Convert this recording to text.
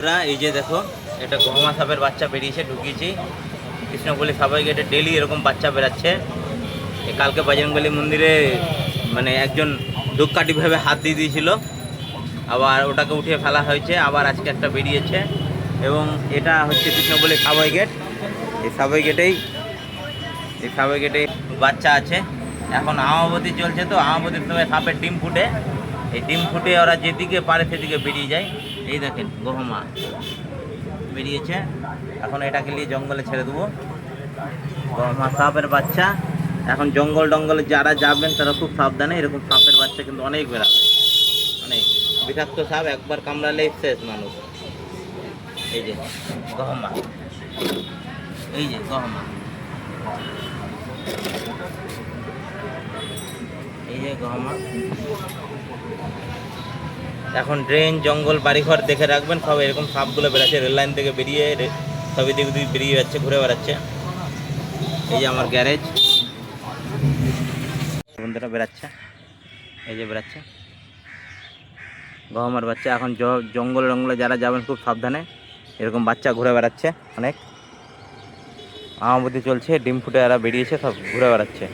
এই যে দেখো, এটা গহমা সাপের বাচ্চা বেরিয়েছে, ঢুকিয়েছি কৃষ্ণপল্লী সাফাই গেটে। ডেলি এরকম বাচ্চা বেরাচ্ছে। কালকে বজরংবলী মন্দিরে মানে একজন ধূপকাঠিভাবে হাত দিয়ে দিয়েছিল, আবার ওটাকে উঠিয়ে ফেলা হয়েছে, আবার আজকে একটা বেরিয়েছে। এবং এটা হচ্ছে কৃষ্ণপল্লী সাফাই গেট। এই সাফাই গেটেই বাচ্চা আছে। এখন আমাবতী চলছে, তো আমাবতীর সময় সাপের ডিম ফুটে। এই ডিম ফুটে ওরা যেদিকে পারে সেদিকে বেরিয়ে যায়। এই দেখেন গহমা বেরিয়েছে। এখন এটাকে নিয়ে জঙ্গলে ছেড়ে দেবো। গহমা সাপের বাচ্চা। এখন জঙ্গলে যারা যাবেন তারা খুব সাবধানে, এরকম সাপের বাচ্চা কিন্তু অনেক বেরাবে, অনেক বিষাক্ত সাপ। একবার কামড়ালেই শেষ মানুষ। এই যে গহমা, এই যে গহমা, এই যে গহমা। এখন ড্রেন, জঙ্গল, বাড়িঘর দেখে রাখবেন, সব এরকম সাপগুলো বেড়াচ্ছে। রেল লাইন থেকে বেরিয়ে সব এদিক ওদিক বেরিয়ে যাচ্ছে, ঘুরে বেড়াচ্ছে। এই যে আমার গ্যারেজ, বন্ধুরা বেড়াচ্ছে, এই যে বেড়াচ্ছে গহমার বাচ্চা। এখন জঙ্গলে যারা যাবেন খুব সাবধানে, এরকম বাচ্চা ঘুরে বেড়াচ্ছে অনেক। আমাবতী চলছে, ডিম ফুটে এরা বেরিয়েছে, সব ঘুরে বেড়াচ্ছে।